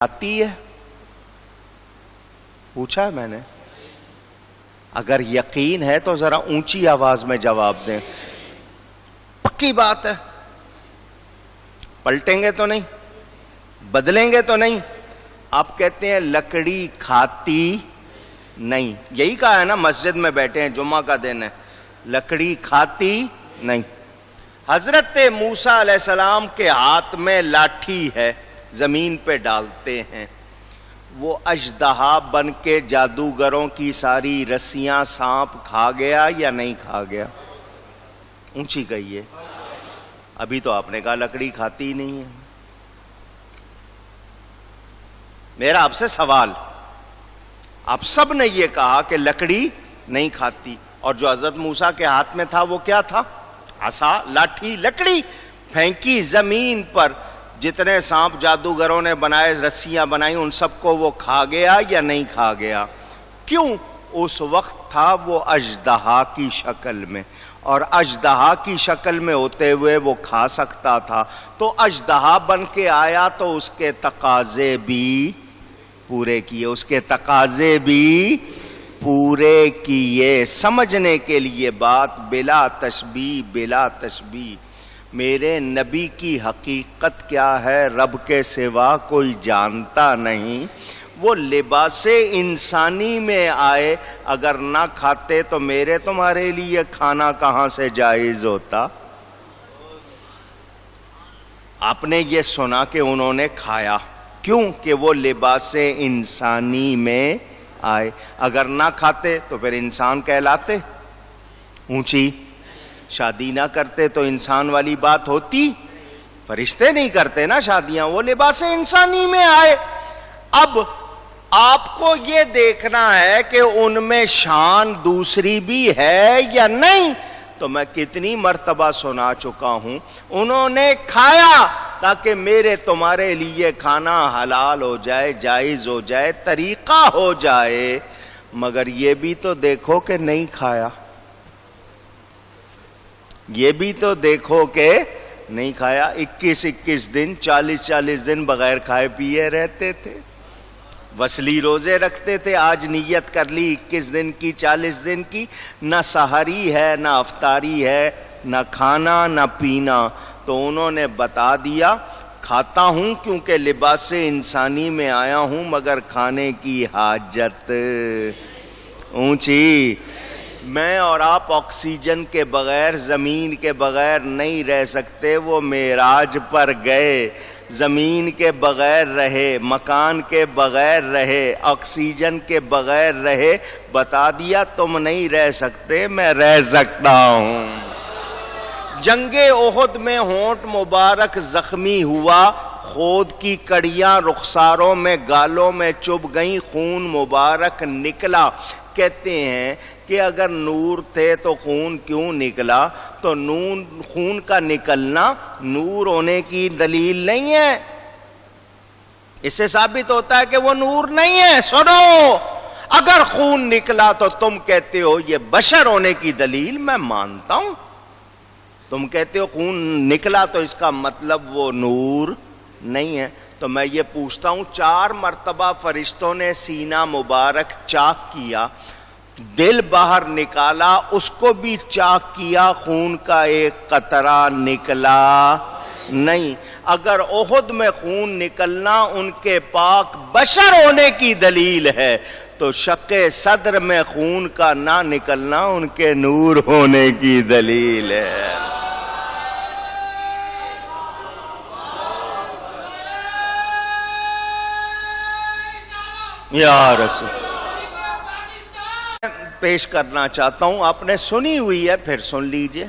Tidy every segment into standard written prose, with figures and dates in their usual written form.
آتی ہے؟ پوچھا ہے میں نے. اگر یقین ہے تو ذرا اونچی آواز میں جواب دیں. پکی بات ہے. پلٹیں گے تو نہیں، بدلیں گے تو نہیں. آپ کہتے ہیں لکڑی کھاتی نہیں، یہی کہا ہے نا، مسجد میں بیٹھے ہیں، جمعہ کا دن ہے. لکڑی کھاتی نہیں. حضرت موسیٰ علیہ السلام کے ہاتھ میں لاٹھی ہے، زمین پہ ڈالتے ہیں، وہ اژدہا بن کے جادوگروں کی ساری رسیاں سانپ کھا گیا یا نہیں کھا گیا؟ اونچی کہیے. ابھی تو آپ نے کہا لکڑی کھاتی نہیں ہے. میرا آپ سے سوال، آپ سب نے یہ کہا کہ لکڑی نہیں کھاتی، اور جو حضرت موسیٰ کے ہاتھ میں تھا وہ کیا تھا؟ عصا، لاٹھی. لکڑی پھینکی زمین پر، جتنے سانپ جادوگروں نے بنائے، رسیاں بنائی، ان سب کو وہ کھا گیا یا نہیں کھا گیا؟ کیوں؟ اس وقت تھا وہ اژدہا کی شکل میں، اور اژدہا کی شکل میں ہوتے ہوئے وہ کھا سکتا تھا. تو اژدہا بن کے آیا تو اس کے تقاضے بھی پورے کیے، اس کے تقاضے بھی پورے کیے. سمجھنے کے لیے بات بلا تشبیہ، بلا تشبیہ. میرے نبی کی حقیقت کیا ہے رب کے سوا کوئی جانتا نہیں. وہ لباس انسانی میں آئے، اگر نہ کھاتے تو میرے تمہارے لیے کھانا کہاں سے جائز ہوتا؟ آپ نے یہ سنا کہ انہوں نے کھایا، کیوں؟ کہ وہ لباس انسانی میں آئے. اگر نہ کھاتے تو پھر انسان کہلاتے؟ اونچی. شادی نہ کرتے تو انسان والی بات ہوتی؟ فرشتے نہیں کرتے نا شادیاں، وہ لباس انسانی میں آئے. اب آپ کو یہ دیکھنا ہے کہ ان میں شان دوسری بھی ہے یا نہیں. تو میں کتنی مرتبہ سنا چکا ہوں، انہوں نے کھایا تاکہ میرے تمہارے لیے کھانا حلال ہو جائے، جائز ہو جائے، طریقہ ہو جائے. مگر یہ بھی تو دیکھو کہ نہیں کھایا، یہ بھی تو دیکھو کہ نہیں کھایا. 21 دن، 40 دن بغیر کھائے پیے رہتے تھے، وصلی روزے رکھتے تھے. آج نیت کر لی 21 دن کی، 40 دن کی، نہ سحری ہے نہ افطاری ہے، نہ کھانا نہ پینا. تو انہوں نے بتا دیا کھاتا ہوں کیونکہ لباس انسانی میں آیا ہوں، مگر کھانے کی حاجت. اونچی. میں اور آپ آکسیجن کے بغیر، زمین کے بغیر نہیں رہ سکتے. وہ معراج پر گئے، زمین کے بغیر رہے، مکان کے بغیر رہے، آکسیجن کے بغیر رہے. بتا دیا تم نہیں رہ سکتے، میں رہ سکتا ہوں. جنگ احد میں ہونٹ مبارک زخمی ہوا، خود کی کڑیاں رخساروں میں، گالوں میں چبھ گئیں، خون مبارک نکلا. کہتے ہیں کہ اگر نور تھے تو خون کیوں نکلا؟ تو خون کا نکلنا نور ہونے کی دلیل نہیں ہے. اس سے ثابت ہوتا ہے کہ وہ نور نہیں ہے. سنو، اگر خون نکلا تو تم کہتے ہو یہ بشر ہونے کی دلیل، میں مانتا ہوں. تم کہتے ہو خون نکلا تو اس کا مطلب وہ نور نہیں ہے. تو میں یہ پوچھتا ہوں، 4 مرتبہ فرشتوں نے سینہ مبارک چاک کیا، دل باہر نکالا، اس کو بھی چاک کیا، خون کا ایک قطرہ نکلا نہیں. اگر احد میں خون نکلنا ان کے پاک بشر ہونے کی دلیل ہے، تو شق صدر میں خون کا نہ نکلنا ان کے نور ہونے کی دلیل ہے. یا رسول پیش کرنا چاہتا ہوں، آپ نے سنی ہوئی ہے، پھر سن لیجئے.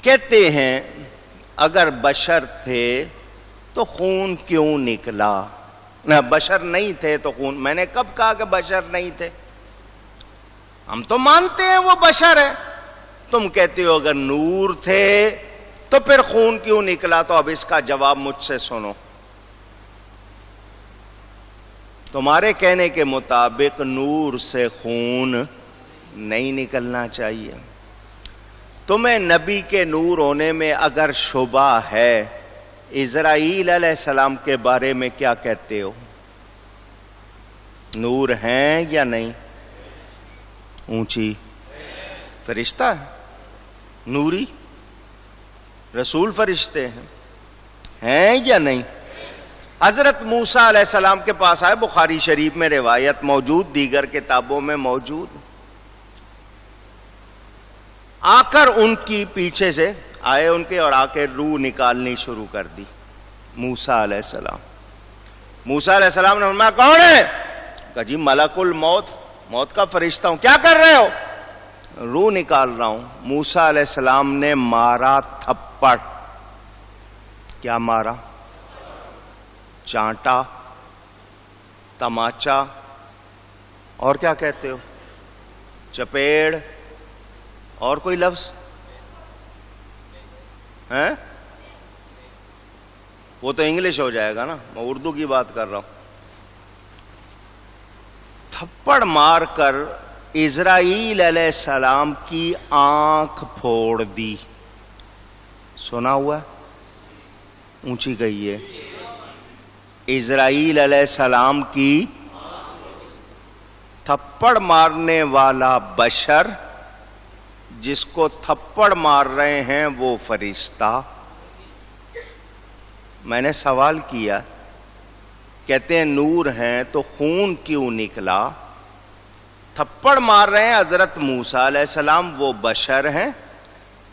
کہتے ہیں اگر بشر تھے تو خون کیوں نکلا؟ نہ بشر نہیں تھے تو خون. میں نے کب کہا کہ بشر نہیں تھے؟ ہم تو مانتے ہیں وہ بشر ہے. تم کہتے ہو اگر نور تھے تو پھر خون کیوں نکلا؟ تو اب اس کا جواب مجھ سے سنو. تمہارے کہنے کے مطابق نور سے خون نہیں نکلنا چاہیے. تمہیں نبی کے نور ہونے میں اگر شبہ ہے، اسرائیل علیہ السلام کے بارے میں کیا کہتے ہو؟ نور ہیں یا نہیں؟ اونچی فرشتہ ہے، نوری رسول فرشتے ہیں یا نہیں؟ حضرت موسیٰ علیہ السلام کے پاس آئے، بخاری شریف میں روایت موجود، دیگر کتابوں میں موجود، آ کر ان کی پیچھے سے آئے ان کے اور آ کے روح نکالنی شروع کر دی موسیٰ علیہ السلام۔ موسیٰ علیہ السلام نے فرمایا کون ہے؟ کہا جی ملک الموت، موت کا فرشتہ ہوں۔ کیا کر رہے ہو؟ روح نکال رہا ہوں۔ موسیٰ علیہ السلام نے مارا تھپڑ۔ کیا مارا؟ چانٹا، تماچا، اور کیا کہتے ہو؟ چپیڑ، اور کوئی لفظ ہیں؟ وہ تو انگلش ہو جائے گا نا، میں اردو کی بات کر رہا ہوں۔ تھپڑ مار کر اسرائیل علیہ السلام کی آنکھ پھوڑ دی۔ سنا ہوا ہے؟ اونچی کہیے، اسرائیل علیہ السلام کی تھپڑ مارنے والا بشر، جس کو تھپڑ مار رہے ہیں وہ فرشتہ۔ میں نے سوال کیا، کہتے ہیں نور ہیں تو خون کیوں نکلا؟ تھپڑ مار رہے ہیں حضرت موسیٰ علیہ السلام، وہ بشر ہیں،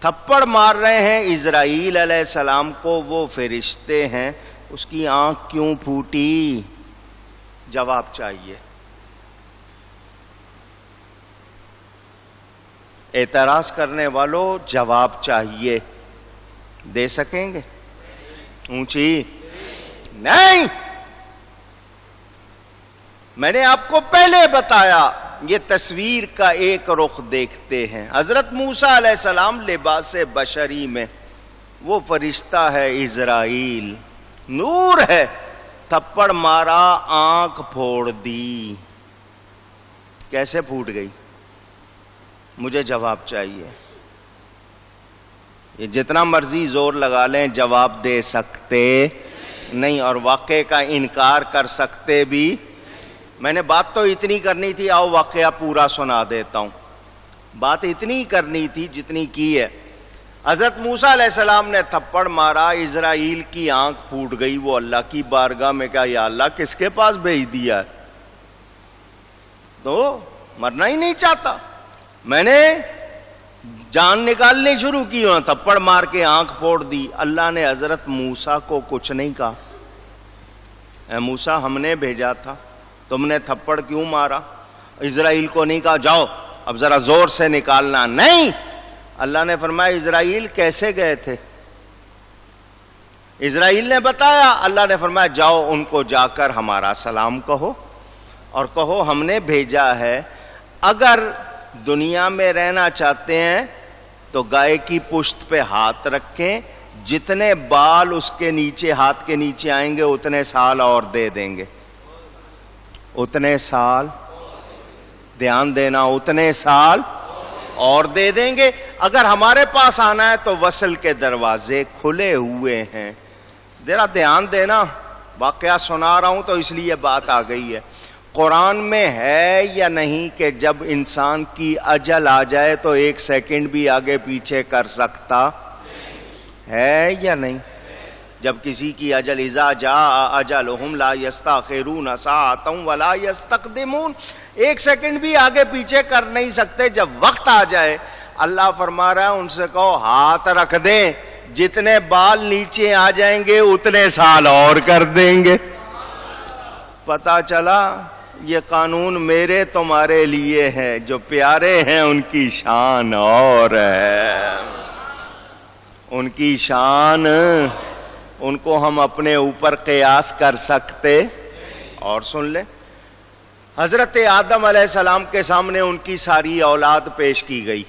تھپڑ مار رہے ہیں اسرائیل علیہ السلام کو، وہ فرشتے ہیں، اس کی آنکھ کیوں پھوٹی؟ جواب چاہیے۔ اعتراض کرنے والوں جواب چاہیے، دے سکیں گے؟ اونچی نہیں۔ میں نے آپ کو پہلے بتایا، یہ تصویر کا ایک رخ دیکھتے ہیں۔ حضرت موسیٰ علیہ السلام لباس بشری میں، وہ فرشتہ ہے اسرائیل، نور ہے، تھپڑ مارا، آنکھ پھوڑ دی۔ کیسے پھوٹ گئی؟ مجھے جواب چاہیے۔ یہ جتنا مرضی زور لگا لیں جواب دے سکتے نہیں، اور واقعے کا انکار کر سکتے بھی۔ میں نے بات تو اتنی کرنی تھی، آؤ واقعہ پورا سنا دیتا ہوں۔ بات اتنی کرنی تھی جتنی کی ہے۔ حضرت موسیٰ علیہ السلام نے تھپڑ مارا، اسرائیل کی آنکھ پھوٹ گئی۔ وہ اللہ کی بارگاہ میں کہا یا اللہ کس کے پاس بھیج دیا؟ تو مرنا ہی نہیں چاہتا، میں نے جان نکالنی شروع کی، تھپڑ مار کے آنکھ پھوڑ دی۔ اللہ نے حضرت موسیٰ کو کچھ نہیں کہا، اے موسیٰ ہم نے بھیجا تھا، تم نے تھپڑ کیوں مارا؟ اسرائیل کو نہیں کہا جاؤ اب ذرا زور سے نکالنا، نہیں۔ اللہ نے فرمایا اسرائیل کیسے گئے تھے؟ اسرائیل نے بتایا۔ اللہ نے فرمایا جاؤ ان کو جا کر ہمارا سلام کہو، اور کہو ہم نے بھیجا ہے۔ اگر دنیا میں رہنا چاہتے ہیں تو گائے کی پشت پہ ہاتھ رکھیں، جتنے بال اس کے نیچے ہاتھ کے نیچے آئیں گے اتنے سال اور دے دیں گے، اتنے سال، دھیان دینا، اتنے سال اور دے دیں گے۔ اگر ہمارے پاس آنا ہے تو وصل کے دروازے کھلے ہوئے ہیں۔ ذرا دھیان دینا، واقعہ سنا رہا ہوں تو اس لیے بات آ گئی ہے۔ قرآن میں ہے یا نہیں کہ جب انسان کی اجل آ جائے تو ایک سیکنڈ بھی آگے پیچھے کر سکتا ہے یا نہیں؟ جب کسی کی اجل اذا جاء اجلہم لا یستاخرون ساعۃ ولا یستقدمون، ایک سیکنڈ بھی آگے پیچھے کر نہیں سکتے جب وقت آ جائے۔ اللہ فرما رہا ہے ان سے کہو ہاتھ رکھ دیں، جتنے بال نیچے آ جائیں گے اتنے سال اور کر دیں گے۔ پتہ چلا یہ قانون میرے تمہارے لیے ہے، جو پیارے ہیں ان کی شان اور ہے، ان کی شان، ان کو ہم اپنے اوپر قیاس کر سکتے؟ اور سن لیں، حضرت آدم علیہ السلام کے سامنے ان کی ساری اولاد پیش کی گئی۔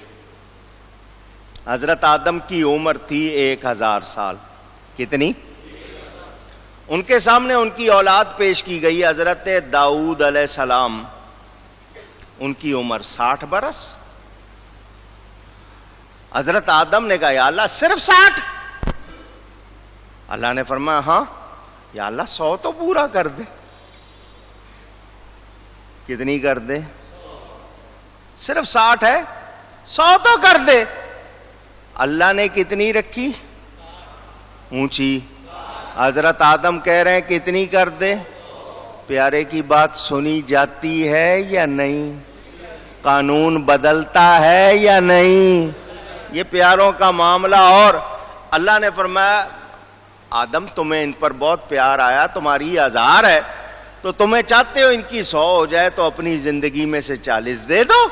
حضرت آدم کی عمر تھی 1000 سال۔ کتنی؟ ان کے سامنے ان کی اولاد پیش کی گئی۔ حضرت داؤد علیہ السلام، ان کی عمر 60 برس۔ حضرت آدم نے کہا یا اللہ صرف 60؟ اللہ نے فرمایا ہاں یا اللہ 100 تو پورا کر دے. کتنی کر دے؟ صرف 60 ہے، 100 تو کر دے. اللہ نے کتنی رکھی؟ اونچی. حضرت آدم کہہ رہے ہیں کتنی کر دے؟ پیارے کی بات سنی جاتی ہے یا نہیں؟ قانون بدلتا ہے یا نہیں؟ یہ پیاروں کا معاملہ. اور اللہ نے فرمایا آدم تمہیں ان پر بہت پیار آیا، تمہاری 1000 ہے تو تمہیں چاہتے ہو ان کی 100 ہو جائے تو اپنی زندگی میں سے 40 دے دو.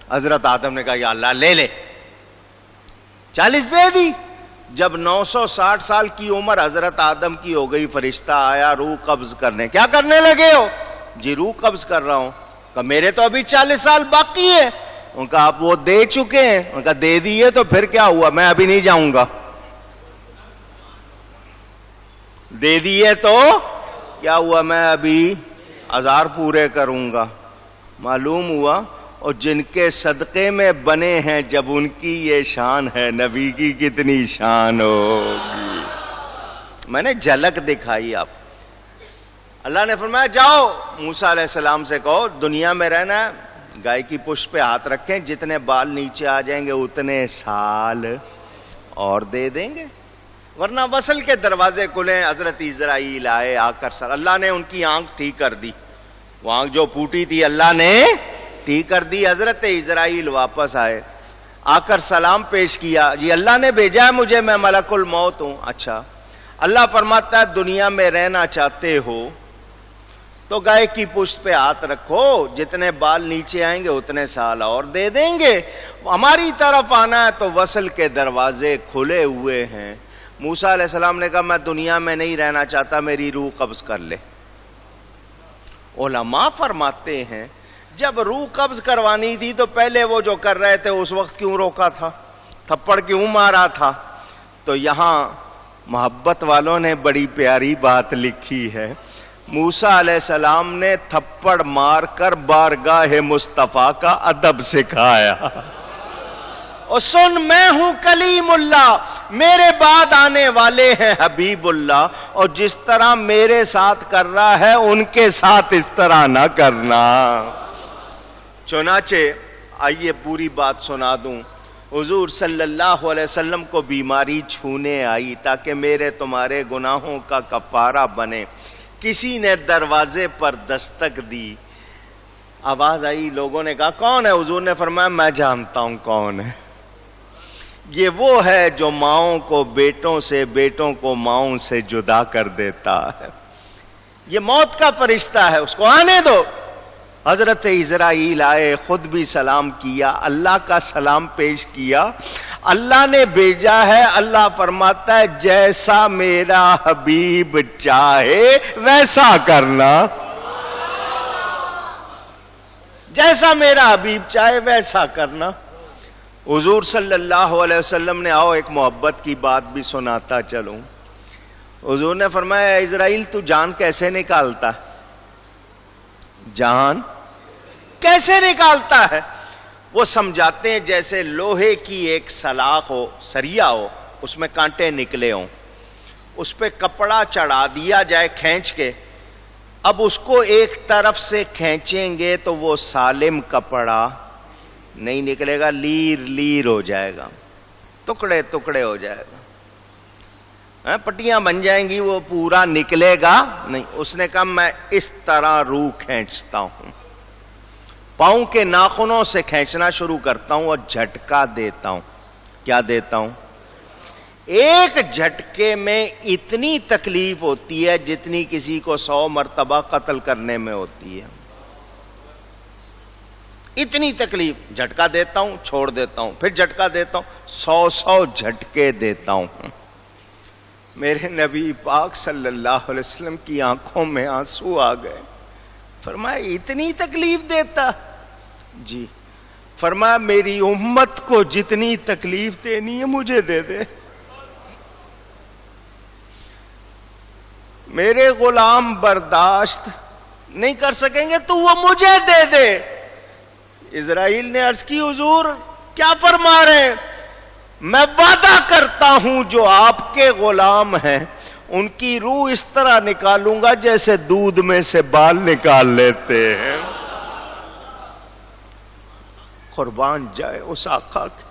حضرت آدم نے کہا یا اللہ لے لے. 40 دے دی. جب 960 سال کی عمر حضرت آدم کی ہو گئی، فرشتہ آیا روح قبض کرنے. کیا کرنے لگے ہو؟ جی روح قبض کر رہا ہوں. کہ میرے تو ابھی 40 سال باقی ہے. ان کا آپ وہ دے چکے ہیں. ان کا دے دیے تو پھر کیا ہوا؟ میں ابھی نہیں جاؤں گا. دے دیے تو کیا ہوا؟ میں ابھی 1000 پورے کروں گا. معلوم ہوا اور جن کے صدقے میں بنے ہیں جب ان کی یہ شان ہے، نبی کی کتنی شان ہوگی. میں نے جھلک دکھائی آپ. اللہ نے فرمایا جاؤ موسیٰ علیہ السلام سے کہو دنیا میں رہنا ہے، گائے کی پشت پہ ہاتھ رکھیں، جتنے بال نیچے آ جائیں گے اتنے سال اور دے دیں گے، ورنہ وصل کے دروازے کھلیں. حضرت اسرائیل آئے، آ کر اللہ نے ان کی آنکھ ٹھیک کر دی. وہ آنکھ جو پھوٹی تھی اللہ نے ٹھیک کر دی. حضرت اسرائیل واپس آئے، آ کر سلام پیش کیا. جی اللہ نے بھیجا ہے مجھے، میں ملک الموت ہوں. اچھا. اللہ فرماتا ہے دنیا میں رہنا چاہتے ہو تو گائے کی پشت پہ ہاتھ رکھو، جتنے بال نیچے آئیں گے اتنے سال اور دے دیں گے. ہماری طرف آنا ہے تو وصل کے دروازے کھلے ہوئے ہیں. موسیٰ علیہ السلام نے کہا میں دنیا میں نہیں رہنا چاہتا، میری روح قبض کر لے. علماء فرماتے ہیں جب روح قبض کروانی تھی تو پہلے وہ جو کر رہے تھے اس وقت کیوں روکا تھا؟ تھپڑ کیوں مارا تھا؟ تو یہاں محبت والوں نے بڑی پیاری بات لکھی ہے. موسیٰ علیہ السلام نے تھپڑ مار کر بارگاہ مصطفیٰ کا ادب سکھایا. اور سن میں ہوں کلیم اللہ، میرے بعد آنے والے ہیں حبیب اللہ، اور جس طرح میرے ساتھ کر رہا ہے ان کے ساتھ اس طرح نہ کرنا. چنانچہ آئیے پوری بات سنا دوں. حضور صلی اللہ علیہ وسلم کو بیماری چھونے آئی تاکہ میرے تمہارے گناہوں کا کفارہ بنے. کسی نے دروازے پر دستک دی، آواز آئی، لوگوں نے کہا کون ہے؟ حضور نے فرمایا میں جانتا ہوں کون ہے. یہ وہ ہے جو ماؤں کو بیٹوں سے، بیٹوں کو ماؤں سے جدا کر دیتا ہے. یہ موت کا فرشتہ ہے، اس کو آنے دو. حضرت اسرائیل آئے، خود بھی سلام کیا، اللہ کا سلام پیش کیا. اللہ نے بھیجا ہے. اللہ فرماتا ہے جیسا میرا حبیب چاہے ویسا کرنا. جیسا میرا حبیب چاہے ویسا کرنا. حضور صلی اللہ علیہ وسلم نے، آؤ ایک محبت کی بات بھی سناتا چلوں. حضور نے فرمایا اسرائیل تو جان کیسے نکالتا؟ جان کیسے نکالتا ہے؟ وہ سمجھاتے ہیں جیسے لوہے کی ایک سلاخ ہو، سریا ہو، اس میں کانٹے نکلے ہوں، اس پہ کپڑا چڑھا دیا جائے کھینچ کے. اب اس کو ایک طرف سے کھینچیں گے تو وہ سالم کپڑا نہیں نکلے گا، لیر لیر ہو جائے گا، ٹکڑے ٹکڑے ہو جائے گا، پٹیاں بن جائیں گی، وہ پورا نکلے گا نہیں. اس نے کہا میں اس طرح روح کھینچتا ہوں، پاؤں کے ناخنوں سے کھینچنا شروع کرتا ہوں اور جھٹکا دیتا ہوں. کیا دیتا ہوں؟ ایک جھٹکے میں اتنی تکلیف ہوتی ہے جتنی کسی کو 100 مرتبہ قتل کرنے میں ہوتی ہے. اتنی تکلیف. جھٹکا دیتا ہوں، چھوڑ دیتا ہوں، پھر جھٹکا دیتا ہوں، 100 جھٹکے دیتا ہوں. میرے نبی پاک صلی اللہ علیہ وسلم کی آنکھوں میں آنسو آ گئے. فرمایا اتنی تکلیف دیتا؟ جی. فرمایا میری امت کو جتنی تکلیف دینی ہے مجھے دے دے، میرے غلام برداشت نہیں کر سکیں گے تو وہ مجھے دے دے. اسرائیل نے عرض کی حضور کیا فرما رہے ہیں؟ میں وعدہ کرتا ہوں جو آپ کے غلام ہیں ان کی روح اس طرح نکالوں گا جیسے دودھ میں سے بال نکال لیتے ہیں. قربان جائے اس آقا کے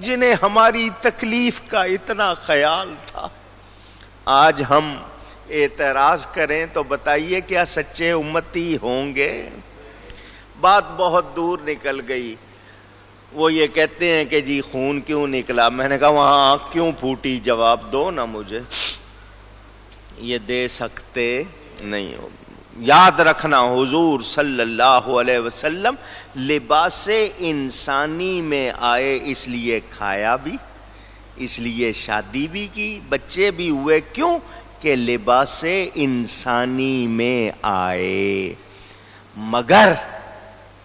جنہیں ہماری تکلیف کا اتنا خیال تھا. آج ہم اعتراض کریں تو بتائیے کیا سچے امتی ہوں گے؟ بات بہت دور نکل گئی. وہ یہ کہتے ہیں کہ جی خون کیوں نکلا؟ میں نے کہا وہاں آنکھ کیوں پھوٹی؟ جواب دو نا مجھے. یہ دے سکتے نہیں ہو. یاد رکھنا حضور صلی اللہ علیہ وسلم لباس انسانی میں آئے، اس لیے کھایا بھی، اس لیے شادی بھی کی، بچے بھی ہوئے. کیوں؟ کہ لباس انسانی میں آئے. مگر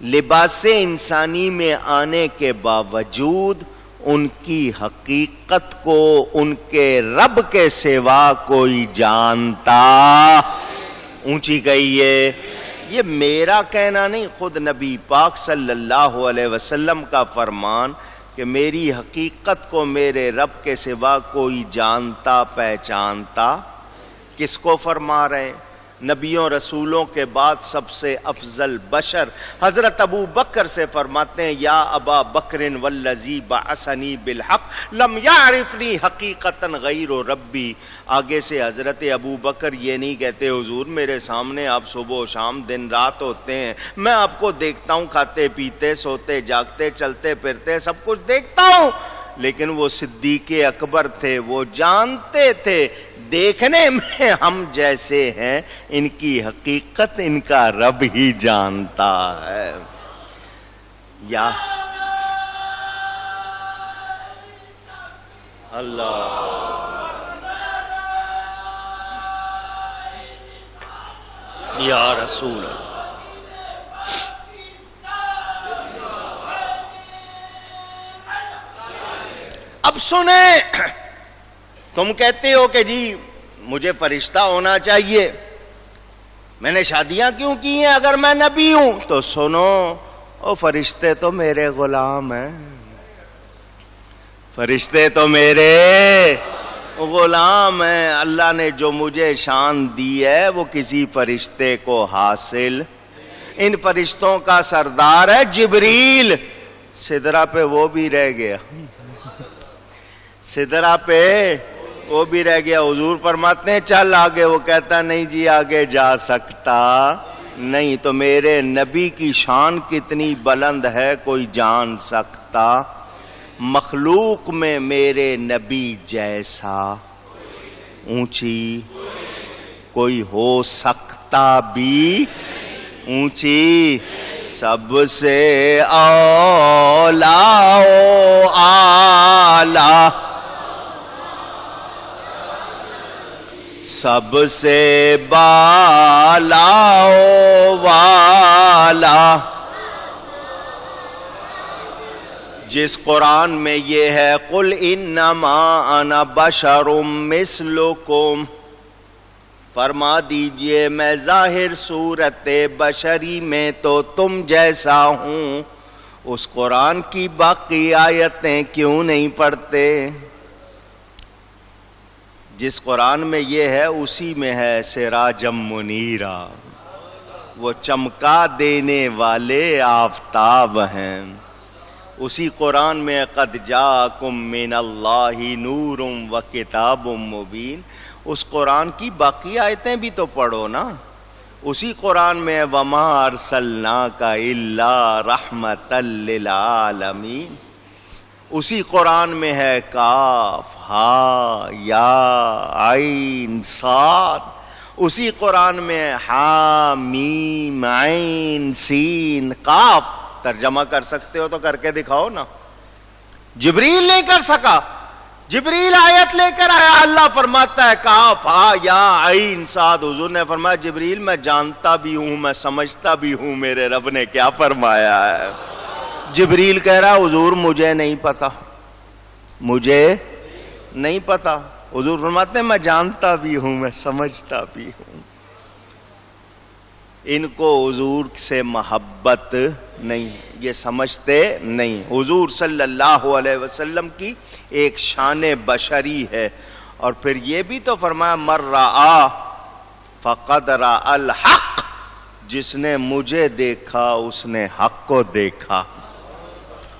لباس انسانی میں آنے کے باوجود ان کی حقیقت کو ان کے رب کے سوا کوئی جانتا. اونچی کہیے. یہ میرا کہنا نہیں، خود نبی پاک صلی اللہ علیہ وسلم کا فرمان کہ میری حقیقت کو میرے رب کے سوا کوئی جانتا پہچانتا. کس کو فرما رہے ہیں؟ نبیوں رسولوں کے بعد سب سے افضل بشر حضرت ابو بکر سے فرماتے ہیں یا ابا بکر والذی بعثنی بالحق لم یعرفنی حقیقتا غیر ربی. آگے سے حضرت ابو بکر یہ نہیں کہتے حضور میرے سامنے آپ صبح و شام دن رات ہوتے ہیں، میں آپ کو دیکھتا ہوں کھاتے پیتے سوتے جاگتے چلتے پھرتے سب کچھ دیکھتا ہوں. لیکن وہ صدیق اکبر تھے، وہ جانتے تھے دیکھنے میں ہم جیسے ہیں، ان کی حقیقت ان کا رب ہی جانتا ہے. یا اللہ یا رسول اللہ. اب سنیں، تم کہتے ہو کہ جی مجھے فرشتہ ہونا چاہیے، میں نے شادیاں کیوں کی ہیں اگر میں نبی ہوں؟ تو سنو، او فرشتے تو میرے غلام ہیں، فرشتے تو میرے غلام ہیں. اللہ نے جو مجھے شان دی ہے وہ کسی فرشتے کو حاصل. ان فرشتوں کا سردار ہے جبریل. سدرہ پہ وہ بھی رہ گیا، سدرہ پہ وہ بھی رہ گیا. حضور فرماتے ہیں چل آگے، وہ کہتا نہیں جی آگے جا سکتا نہیں. تو میرے نبی کی شان کتنی بلند ہے کوئی جان سکتا. مخلوق میں میرے نبی جیسا اونچی کوئی ہو سکتا بھی اونچی. سب سے اولا و اعلی، سب سے بالا و والا. جس قرآن میں یہ ہے قل انما انا بشر مثلکم، فرما دیجئے میں ظاہر صورت بشری میں تو تم جیسا ہوں. اس قرآن کی باقی آیتیں کیوں نہیں پڑھتے؟ جس قرآن میں یہ ہے اسی میں ہے سراجم منیرا، وہ چمکا دینے والے آفتاب ہیں. اسی قرآن میں قد جاءکم من اللہ نور و کتاب مبین. اس قرآن کی باقی آیتیں بھی تو پڑھو نا. اسی قرآن میں وما ارسلناک الا رحمتا للعالمین. اسی قرآن میں ہے کاف ہا یا عین صاد. اسی قرآن میں ہا میم عین سین قاف. ترجمہ کر سکتے ہو تو کر کے دکھاؤ نا. جبریل نہیں کر سکا، جبریل آیت لے کر آیا. اللہ فرماتا ہے کاف ہا یا عین صاد. حضور نے فرمایا جبریل میں جانتا بھی ہوں میں سمجھتا بھی ہوں میرے رب نے کیا فرمایا ہے. جبریل کہہ رہا حضور مجھے نہیں پتا، مجھے نہیں پتا. حضور فرماتے ہیں میں جانتا بھی ہوں میں سمجھتا بھی ہوں. ان کو حضور سے محبت نہیں، یہ سمجھتے نہیں۔ حضور صلی اللہ علیہ وسلم کی ایک شان بشری ہے، اور پھر یہ بھی تو فرمایا مر رآ فقد رأى الحق، جس نے مجھے دیکھا اس نے حق کو دیکھا۔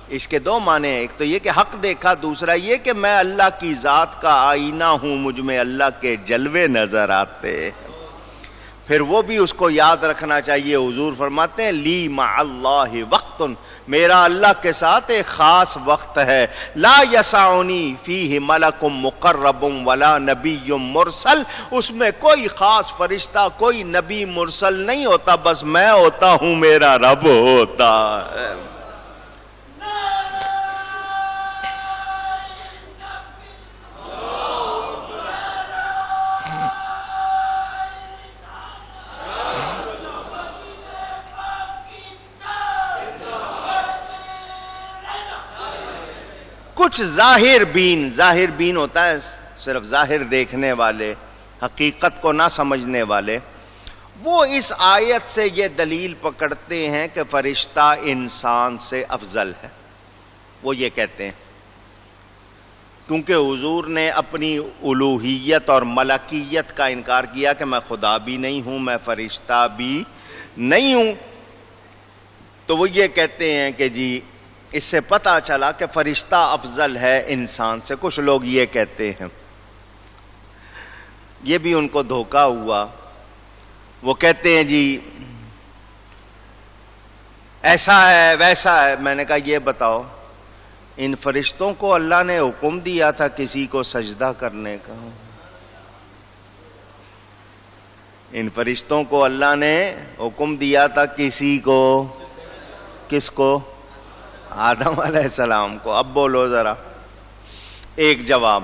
اس کے دو معنی ہیں، ایک تو یہ کہ حق دیکھا، دوسرا یہ کہ میں اللہ کی ذات کا آئینہ ہوں، مجھ میں اللہ کے جلوے نظر آتے۔ پھر وہ بھی اس کو یاد رکھنا چاہیے۔ حضور فرماتے ہیں لی مع اللہ وقت، میرا اللہ کے ساتھ ایک خاص وقت ہے، لا یسعنی فیہ ملک مقرب ولا نبی مرسل، اس میں کوئی خاص فرشتہ، کوئی نبی مرسل نہیں ہوتا، بس میں ہوتا ہوں، میرا رب ہوتا ہے۔ کچھ ظاہر بین ہوتا ہے، صرف ظاہر دیکھنے والے، حقیقت کو نہ سمجھنے والے، وہ اس آیت سے یہ دلیل پکڑتے ہیں کہ فرشتہ انسان سے افضل ہے۔ وہ یہ کہتے ہیں کیونکہ حضور نے اپنی الوہیت اور ملکیت کا انکار کیا کہ میں خدا بھی نہیں ہوں، میں فرشتہ بھی نہیں ہوں، تو وہ یہ کہتے ہیں کہ جی اس سے پتہ چلا کہ فرشتہ افضل ہے انسان سے۔ کچھ لوگ یہ کہتے ہیں، یہ بھی ان کو دھوکہ ہوا، وہ کہتے ہیں جی ایسا ہے ویسا ہے۔ میں نے کہا یہ بتاؤ، ان فرشتوں کو اللہ نے حکم دیا تھا کسی کو سجدہ کرنے کا؟ ان فرشتوں کو اللہ نے حکم دیا تھا کسی کو، کس کو؟ آدم علیہ السلام کو۔ اب بولو ذرا ایک جواب۔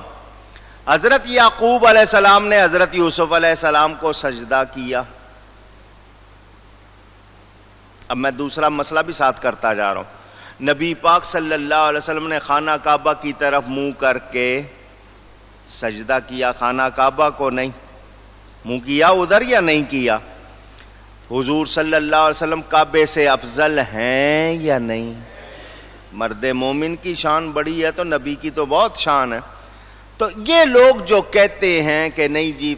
حضرت یعقوب علیہ السلام نے حضرت یوسف علیہ السلام کو سجدہ کیا۔ اب میں دوسرا مسئلہ بھی ساتھ کرتا جا رہا ہوں۔ نبی پاک صلی اللہ علیہ وسلم نے خانہ کعبہ کی طرف منہ کر کے سجدہ کیا، خانہ کعبہ کو نہیں، منہ کیا ادھر یا نہیں کیا؟ حضور صلی اللہ علیہ وسلم کعبے سے افضل ہیں یا نہیں؟ مرد مومن کی شان بڑی ہے تو نبی کی تو بہت شان ہے۔ تو یہ لوگ جو کہتے ہیں کہ نہیں جی